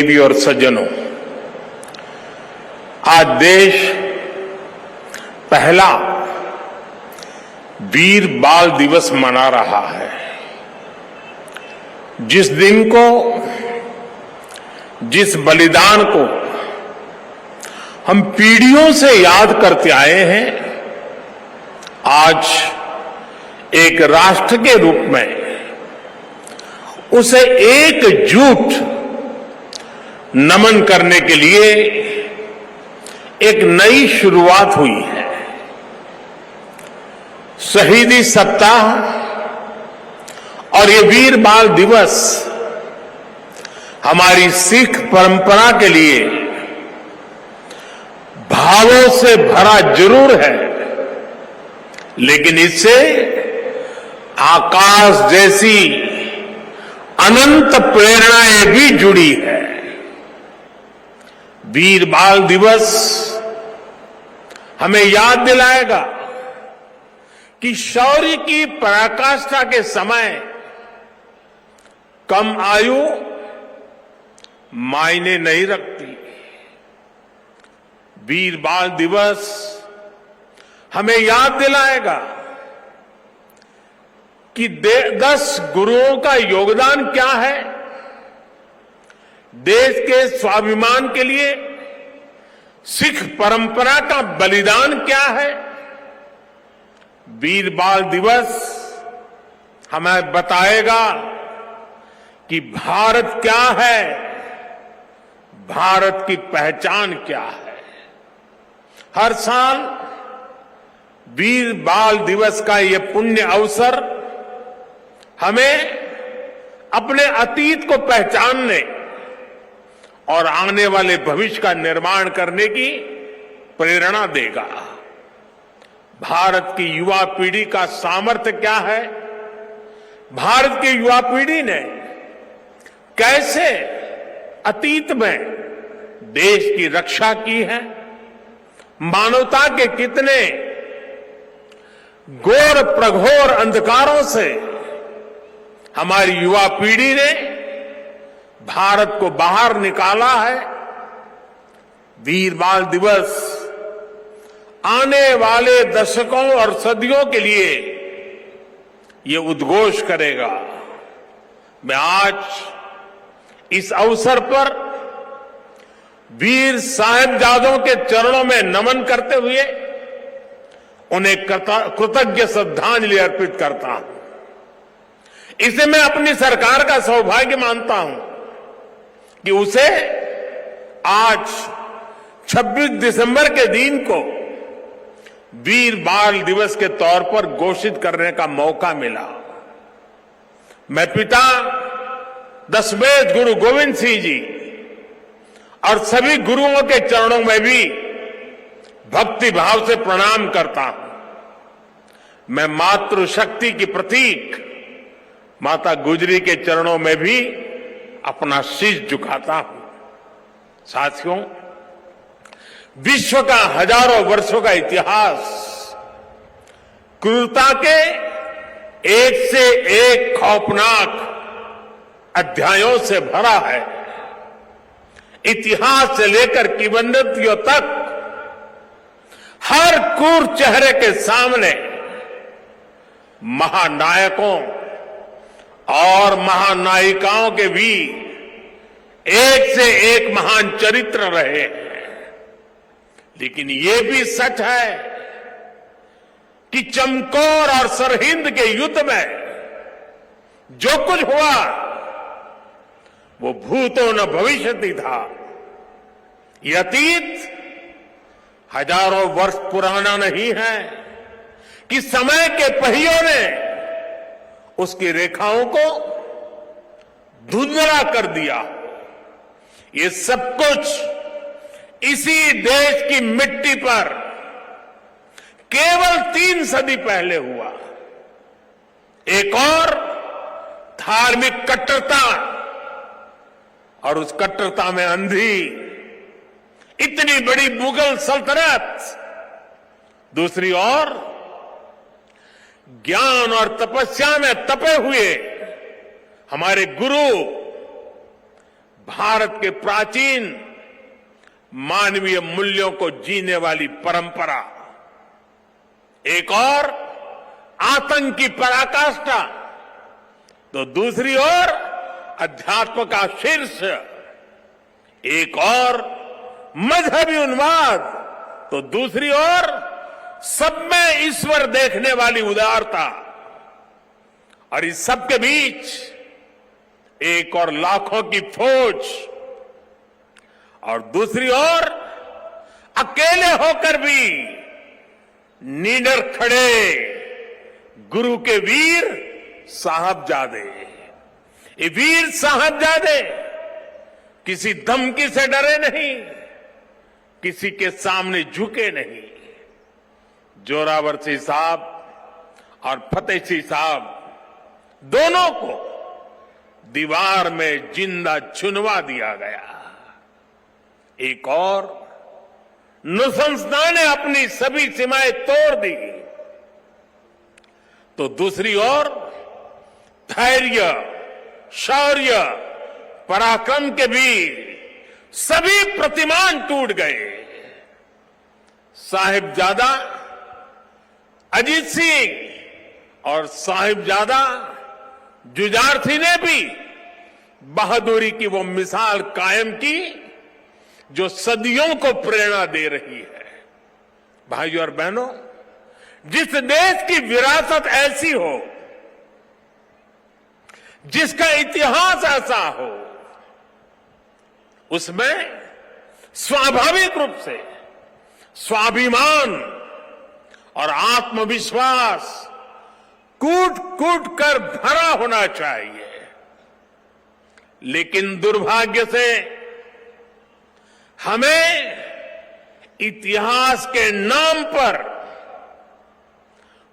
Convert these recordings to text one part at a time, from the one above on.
देवी और सज्जनों, आज देश पहला वीर बाल दिवस मना रहा है। जिस दिन को, जिस बलिदान को हम पीढ़ियों से याद करते आए हैं, आज एक राष्ट्र के रूप में उसे एकजुट नमन करने के लिए एक नई शुरुआत हुई है। शहीदी सप्ताह और ये वीर बाल दिवस हमारी सिख परंपरा के लिए भावों से भरा जरूर है, लेकिन इससे आकाश जैसी अनंत प्रेरणाएं भी जुड़ी है। वीर बाल दिवस हमें याद दिलाएगा कि शौर्य की पराकाष्ठा के समय कम आयु मायने नहीं रखती। वीर बाल दिवस हमें याद दिलाएगा कि 10 गुरुओं का योगदान क्या है, देश के स्वाभिमान के लिए सिख परंपरा का बलिदान क्या है। वीर बाल दिवस हमें बताएगा कि भारत क्या है, भारत की पहचान क्या है। हर साल वीर बाल दिवस का ये पुण्य अवसर हमें अपने अतीत को पहचानने और आने वाले भविष्य का निर्माण करने की प्रेरणा देगा। भारत की युवा पीढ़ी का सामर्थ्य क्या है, भारत की युवा पीढ़ी ने कैसे अतीत में देश की रक्षा की है, मानवता के कितने घोर प्रघोर अंधकारों से हमारी युवा पीढ़ी ने भारत को बाहर निकाला है। वीर बाल दिवस आने वाले दशकों और सदियों के लिए ये उद्घोष करेगा। मैं आज इस अवसर पर वीर साहिबजादों के चरणों में नमन करते हुए उन्हें कृतज्ञ श्रद्धांजलि अर्पित करता हूं। इसे मैं अपनी सरकार का सौभाग्य मानता हूं कि उसे आज 26 दिसंबर के दिन को वीर बाल दिवस के तौर पर घोषित करने का मौका मिला। मैं पिता दशमेध गुरु गोविंद सिंह जी और सभी गुरुओं के चरणों में भी भक्ति भाव से प्रणाम करता हूं। मैं मातृशक्ति की प्रतीक माता गुजरी के चरणों में भी अपना शीश झुकाता हूं। साथियों, विश्व का हजारों वर्षों का इतिहास क्रूरता के एक से एक खौफनाक अध्यायों से भरा है। इतिहास से लेकर किंवदंतियों तक हर क्रूर चेहरे के सामने महानायकों और महानायिकाओं के भी एक से एक महान चरित्र रहे हैं। लेकिन ये भी सच है कि चमकौर और सरहिंद के युद्ध में जो कुछ हुआ वो भूतो न भविष्यति था। ये अतीत हजारों वर्ष पुराना नहीं है कि समय के पहियों ने उसकी रेखाओं को धुंधला कर दिया। ये सब कुछ इसी देश की मिट्टी पर केवल 3 सदी पहले हुआ। एक और धार्मिक कट्टरता और उस कट्टरता में अंधी इतनी बड़ी मुगल सल्तनत, दूसरी ओर ज्ञान और तपस्या में तपे हुए हमारे गुरु भारत के प्राचीन मानवीय मूल्यों को जीने वाली परंपरा, एक और आतंक की पराकाष्ठा, तो दूसरी ओर अध्यात्म का शीर्ष, एक और मजहबी उन्माद, तो दूसरी ओर सब में ईश्वर देखने वाली उदारता, और इस सब के बीच एक और लाखों की फौज, और दूसरी ओर अकेले होकर भी निडर खड़े गुरु के वीर साहबजादे। ये वीर साहबजादे किसी धमकी से डरे नहीं, किसी के सामने झुके नहीं। जोरावर सिंह साहब और फतेह सिंह साहब दोनों को दीवार में जिंदा चुनवा दिया गया। एक और नृशंसता ने अपनी सभी सीमाएं तोड़ दी, तो दूसरी ओर धैर्य, शौर्य, पराक्रम के भी सभी प्रतिमान टूट गए। साहिबजादा अजीत सिंह और साहिबजादा जुझार सिंह ने भी बहादुरी की वो मिसाल कायम की जो सदियों को प्रेरणा दे रही है। भाइयों और बहनों, जिस देश की विरासत ऐसी हो, जिसका इतिहास ऐसा हो, उसमें स्वाभाविक रूप से स्वाभिमान और आत्मविश्वास कूट कूट कर भरा होना चाहिए। लेकिन दुर्भाग्य से हमें इतिहास के नाम पर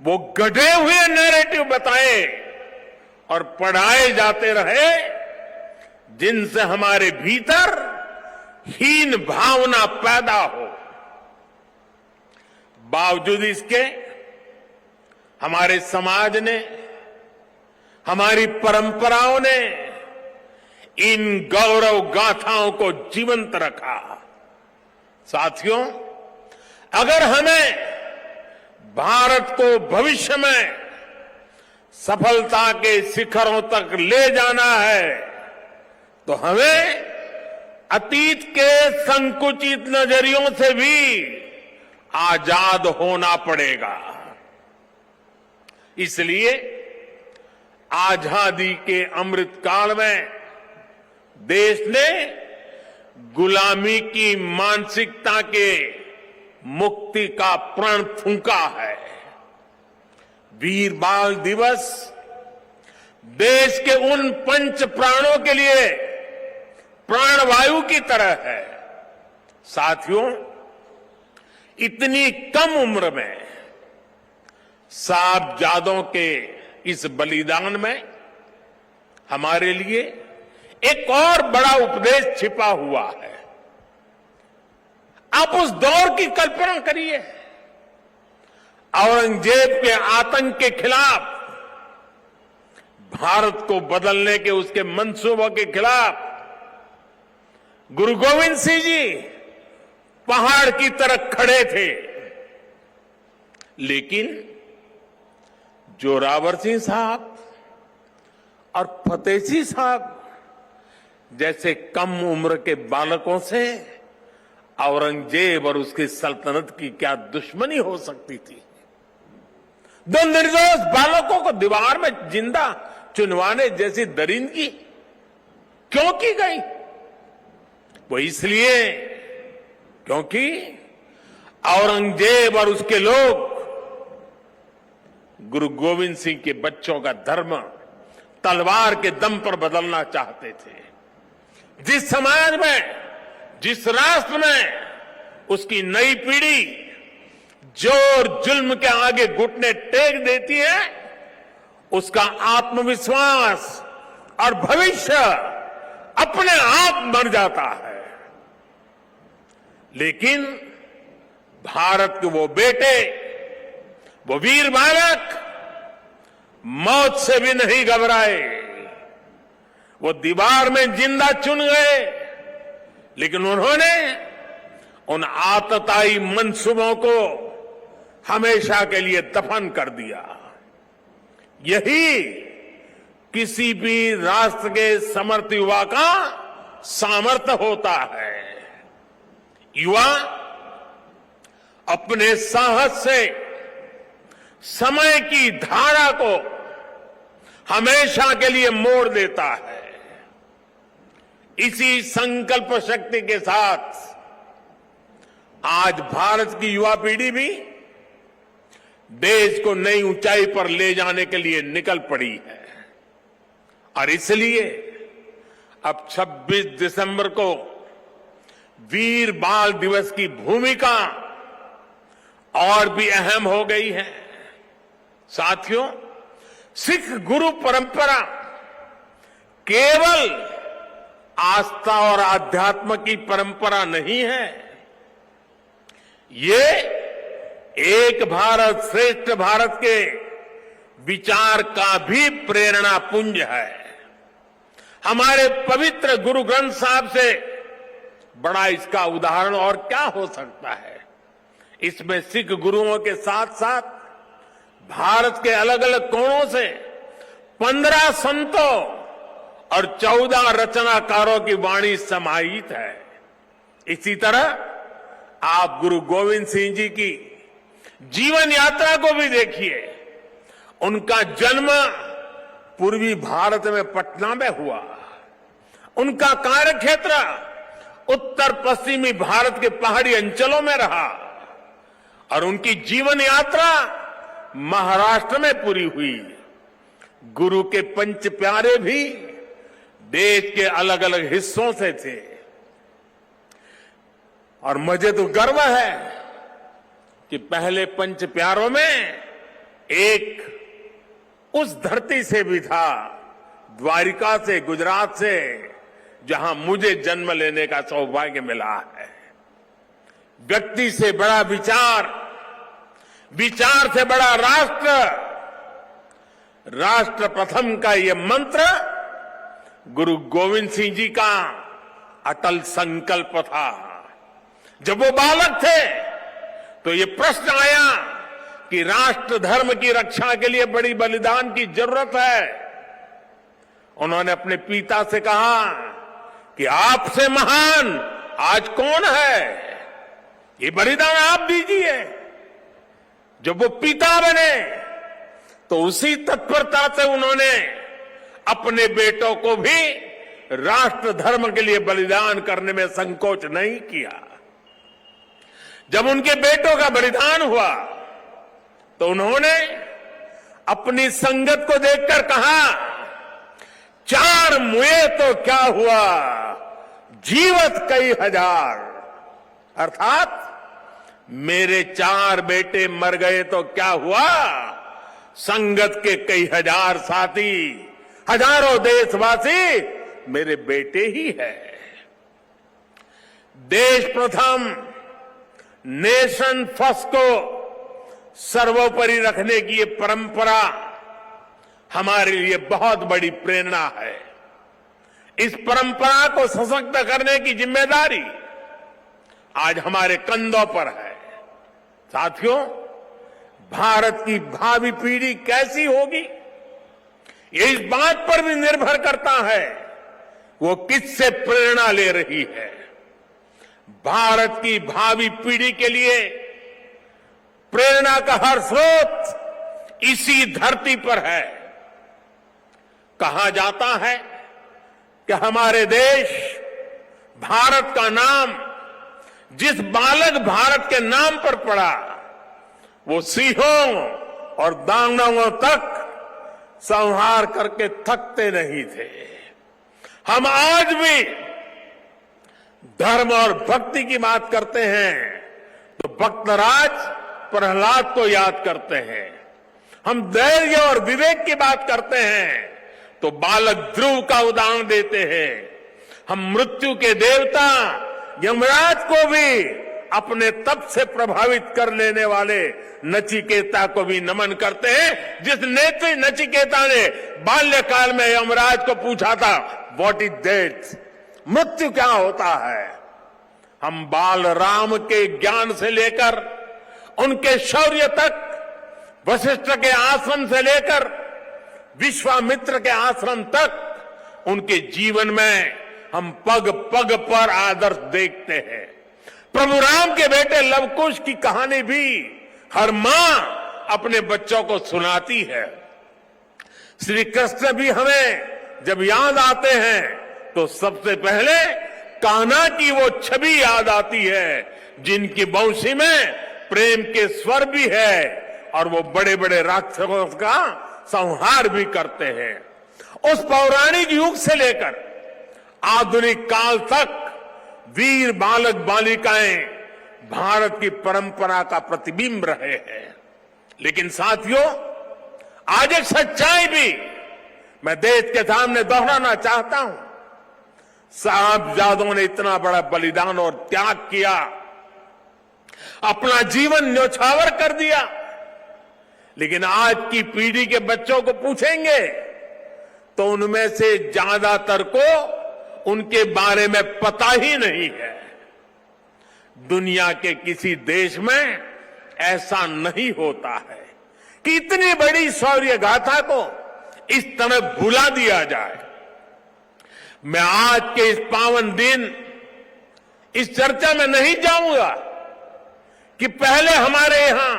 वो गढ़े हुए नैरेटिव बताए और पढ़ाए जाते रहे, जिनसे हमारे भीतर हीन भावना पैदा हो। बावजूद इसके हमारे समाज ने, हमारी परंपराओं ने इन गौरव गाथाओं को जीवंत रखा। साथियों, अगर हमें भारत को भविष्य में सफलता के शिखरों तक ले जाना है, तो हमें अतीत के संकुचित नजरियों से भी आजाद होना पड़ेगा। इसलिए आजादी के अमृत काल में देश ने गुलामी की मानसिकता के मुक्ति का प्रण फूंका है। वीर बाल दिवस देश के उन पंच प्राणों के लिए प्राणवायु की तरह है। साथियों, इतनी कम उम्र में साहबजादों के इस बलिदान में हमारे लिए एक और बड़ा उपदेश छिपा हुआ है। आप उस दौर की कल्पना करिए, औरंगजेब के आतंक के खिलाफ, भारत को बदलने के उसके मंसूबों के खिलाफ गुरु गोविंद सिंह जी पहाड़ की तरह खड़े थे। लेकिन जोरावर सिंह साहब और फतेह सिंह साहब जैसे कम उम्र के बालकों से औरंगजेब और उसकी सल्तनत की क्या दुश्मनी हो सकती थी। दो निर्दोष बालकों को दीवार में जिंदा चुनवाने जैसी दरिंदगी क्यों की गई? वो इसलिए क्योंकि औरंगजेब और उसके लोग गुरु गोविंद सिंह के बच्चों का धर्म तलवार के दम पर बदलना चाहते थे। जिस समाज में, जिस राष्ट्र में उसकी नई पीढ़ी जोर जुल्म के आगे घुटने टेक देती है, उसका आत्मविश्वास और भविष्य अपने आप मर जाता है। लेकिन भारत के वो बेटे, वो वीर बालक मौत से भी नहीं घबराए। वो दीवार में जिंदा चुन गए, लेकिन उन्होंने उन आतताई मंसूबों को हमेशा के लिए दफन कर दिया। यही किसी भी राष्ट्र के समर्थ युवा का सामर्थ्य होता है। युवा अपने साहस से समय की धारा को हमेशा के लिए मोड़ देता है। इसी संकल्प शक्ति के साथ आज भारत की युवा पीढ़ी भी देश को नई ऊंचाई पर ले जाने के लिए निकल पड़ी है। और इसलिए अब 26 दिसंबर को वीर बाल दिवस की भूमिका और भी अहम हो गई है। साथियों, सिख गुरु परंपरा केवल आस्था और आध्यात्म की परंपरा नहीं है, ये एक भारत श्रेष्ठ भारत के विचार का भी प्रेरणा पुंज है। हमारे पवित्र गुरु ग्रंथ साहब से बड़ा इसका उदाहरण और क्या हो सकता है। इसमें सिख गुरुओं के साथ साथ भारत के अलग अलग कोणों से 15 संतों और 14 रचनाकारों की वाणी समाहित है। इसी तरह आप गुरु गोविंद सिंह जी की जीवन यात्रा को भी देखिए। उनका जन्म पूर्वी भारत में पटना में हुआ। उनका कार्यक्षेत्र उत्तर पश्चिमी भारत के पहाड़ी अंचलों में रहा और उनकी जीवन यात्रा महाराष्ट्र में पूरी हुई। गुरु के पंच प्यारे भी देश के अलग अलग हिस्सों से थे। और मुझे तो गर्व है कि पहले पंच प्यारों में एक उस धरती से भी था, द्वारिका से, गुजरात से, जहां मुझे जन्म लेने का सौभाग्य मिला है। व्यक्ति से बड़ा विचार, विचार से बड़ा राष्ट्र, राष्ट्र प्रथम का ये मंत्र गुरु गोविंद सिंह जी का अटल संकल्प था। जब वो बालक थे तो ये प्रश्न आया कि राष्ट्र धर्म की रक्षा के लिए बड़ी बलिदान की जरूरत है। उन्होंने अपने पिता से कहा कि आपसे महान आज कौन है, ये बलिदान आप दीजिए। जब वो पिता बने तो उसी तत्परता से उन्होंने अपने बेटों को भी राष्ट्र धर्म के लिए बलिदान करने में संकोच नहीं किया। जब उनके बेटों का बलिदान हुआ तो उन्होंने अपनी संगत को देखकर कहा, 4 मुए तो क्या हुआ, जीवत कई हजार। अर्थात मेरे 4 बेटे मर गए तो क्या हुआ, संगत के कई हजार साथी, हजारों देशवासी मेरे बेटे ही है। देश प्रथम, नेशन फर्स्ट को सर्वोपरि रखने की ये परंपरा हमारे लिए बहुत बड़ी प्रेरणा है। इस परंपरा को सशक्त करने की जिम्मेदारी आज हमारे कंधों पर है। साथियों, भारत की भावी पीढ़ी कैसी होगी, ये इस बात पर भी निर्भर करता है वो किससे प्रेरणा ले रही है। भारत की भावी पीढ़ी के लिए प्रेरणा का हर स्रोत इसी धरती पर है। कहा जाता है कि हमारे देश भारत का नाम जिस बालक भारत के नाम पर पड़ा, वो सिंहों और दानवों तक संहार करके थकते नहीं थे। हम आज भी धर्म और भक्ति की बात करते हैं तो भक्तराज प्रहलाद को याद करते हैं। हम धैर्य और विवेक की बात करते हैं तो बालक ध्रुव का उदाहरण देते हैं। हम मृत्यु के देवता यमराज को भी अपने तप से प्रभावित कर लेने वाले नचिकेता को भी नमन करते हैं। जिस नेत्री नचिकेता ने बाल्यकाल में यमराज को पूछा था, व्हाट इज डेथ, मृत्यु क्या होता है। हम बाल राम के ज्ञान से लेकर उनके शौर्य तक, वशिष्ठ के आश्रम से लेकर विश्वामित्र के आश्रम तक, उनके जीवन में हम पग पग पर आदर्श देखते हैं। प्रभु राम के बेटे लवकुश की कहानी भी हर मां अपने बच्चों को सुनाती है। श्री कृष्ण भी हमें जब याद आते हैं तो सबसे पहले कान्हा की वो छवि याद आती है, जिनकी बंशी में प्रेम के स्वर भी है और वो बड़े बड़े राक्षसों का संहार भी करते हैं। उस पौराणिक युग से लेकर आधुनिक काल तक वीर बालक बालिकाएं भारत की परंपरा का प्रतिबिंब रहे हैं। लेकिन साथियों, आज एक सच्चाई भी मैं देश के सामने दोहराना चाहता हूं। साहबजादों ने इतना बड़ा बलिदान और त्याग किया, अपना जीवन न्यौछावर कर दिया, लेकिन आज की पीढ़ी के बच्चों को पूछेंगे तो उनमें से ज्यादातर को उनके बारे में पता ही नहीं है। दुनिया के किसी देश में ऐसा नहीं होता है कि इतनी बड़ी शौर्य गाथा को इस तरह भुला दिया जाए। मैं आज के इस पावन दिन इस चर्चा में नहीं जाऊंगा कि पहले हमारे यहां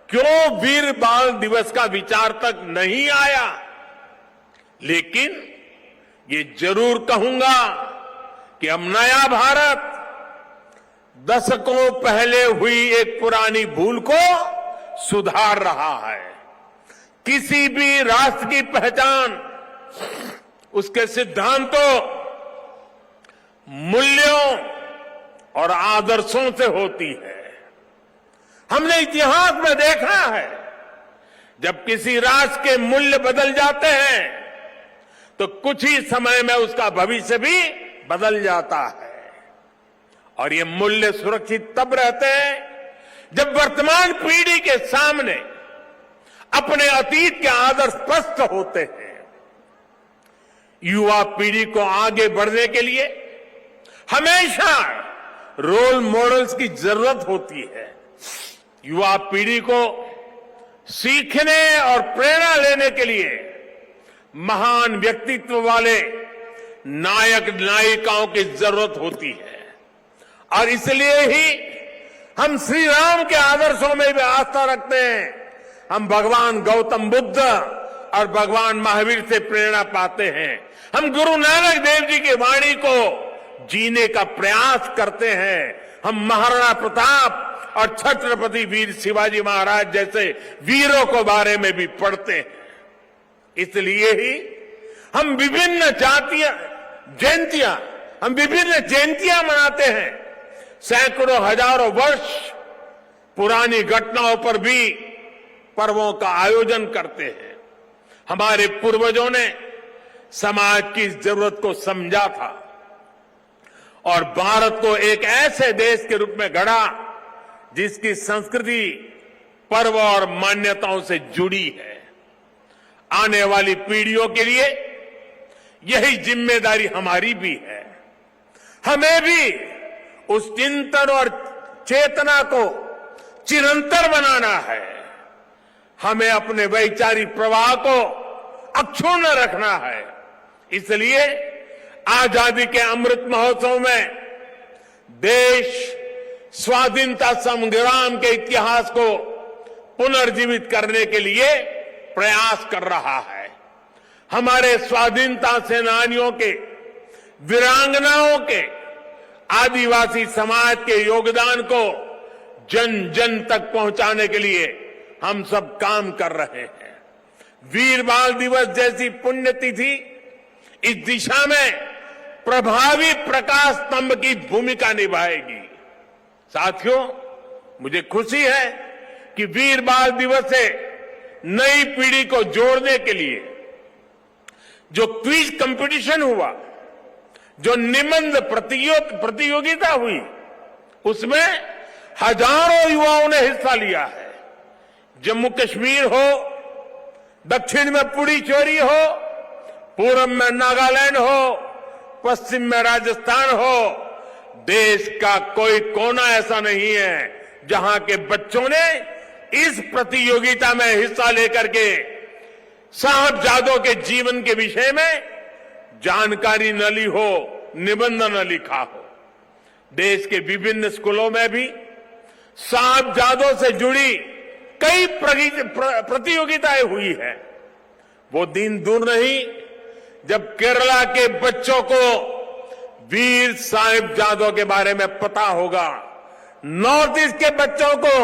क्यों वीर बाल दिवस का विचार तक नहीं आया, लेकिन ये जरूर कहूंगा कि अब नया भारत दशकों पहले हुई एक पुरानी भूल को सुधार रहा है। किसी भी राष्ट्र की पहचान उसके सिद्धांतों, मूल्यों और आदर्शों से होती है। हमने इतिहास में देखा है, जब किसी राष्ट्र के मूल्य बदल जाते हैं तो कुछ ही समय में उसका भविष्य भी बदल जाता है। और ये मूल्य सुरक्षित तब रहते हैं जब वर्तमान पीढ़ी के सामने अपने अतीत के आदर्श स्पष्ट होते हैं। युवा पीढ़ी को आगे बढ़ने के लिए हमेशा रोल मॉडल्स की जरूरत होती है। युवा पीढ़ी को सीखने और प्रेरणा लेने के लिए महान व्यक्तित्व वाले नायक नायिकाओं की जरूरत होती है। और इसलिए ही हम श्री राम के आदर्शों में भी आस्था रखते हैं। हम भगवान गौतम बुद्ध और भगवान महावीर से प्रेरणा पाते हैं। हम गुरु नानक देव जी की वाणी को जीने का प्रयास करते हैं। हम महाराणा प्रताप और छत्रपति वीर शिवाजी महाराज जैसे वीरों के बारे में भी पढ़ते हैं। इसलिए ही हम विभिन्न जयंतियां मनाते हैं। सैकड़ों हजारों वर्ष पुरानी घटनाओं पर भी पर्वों का आयोजन करते हैं। हमारे पूर्वजों ने समाज की जरूरत को समझा था और भारत को एक ऐसे देश के रूप में गढ़ा जिसकी संस्कृति पर्व और मान्यताओं से जुड़ी है। आने वाली पीढ़ियों के लिए यही जिम्मेदारी हमारी भी है। हमें भी उस चिंतन और चेतना को चिरंतर बनाना है। हमें अपने वैचारिक प्रवाह को अक्षुण्ण रखना है। इसलिए आजादी के अमृत महोत्सव में देश स्वाधीनता संग्राम के इतिहास को पुनर्जीवित करने के लिए प्रयास कर रहा है। हमारे स्वाधीनता सेनानियों के, वीरांगनाओं के, आदिवासी समाज के योगदान को जन जन तक पहुंचाने के लिए हम सब काम कर रहे हैं। वीर बाल दिवस जैसी पुण्यतिथि इस दिशा में प्रभावी प्रकाश स्तंभ की भूमिका निभाएगी। साथियों, मुझे खुशी है कि वीर बाल दिवस से नई पीढ़ी को जोड़ने के लिए जो क्विज कंपटीशन हुआ, जो निबंध प्रतियोगिता हुई, उसमें हजारों युवाओं ने हिस्सा लिया है। जम्मू कश्मीर हो, दक्षिण में पुडुचेरी हो, पूरब में नागालैंड हो, पश्चिम में राजस्थान हो, देश का कोई कोना ऐसा नहीं है जहां के बच्चों ने इस प्रतियोगिता में हिस्सा लेकर के साहबजादों के जीवन के विषय में जानकारी न ली हो, निबंध न लिखा हो। देश के विभिन्न स्कूलों में भी साहबजादों से जुड़ी कई प्रतियोगिताएं हुई है। वो दिन दूर नहीं जब केरला के बच्चों को वीर साहिबजादों के बारे में पता होगा, नॉर्थ ईस्ट के बच्चों को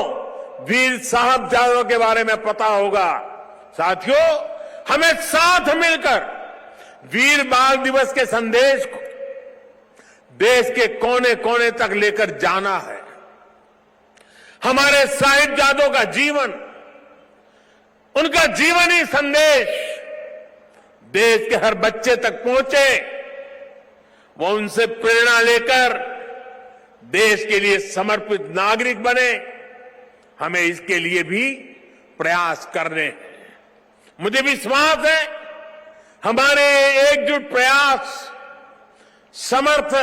वीर साहिबजादों के बारे में पता होगा। साथियों, हमें साथ मिलकर वीर बाल दिवस के संदेश को देश के कोने कोने तक लेकर जाना है। हमारे साहिबजादों का जीवन, उनका जीवनी संदेश देश के हर बच्चे तक पहुंचे, वो उनसे प्रेरणा लेकर देश के लिए समर्पित नागरिक बने। हमें इसके लिए भी प्रयास करने हैं। मुझे विश्वास है हमारे एकजुट प्रयास समर्थ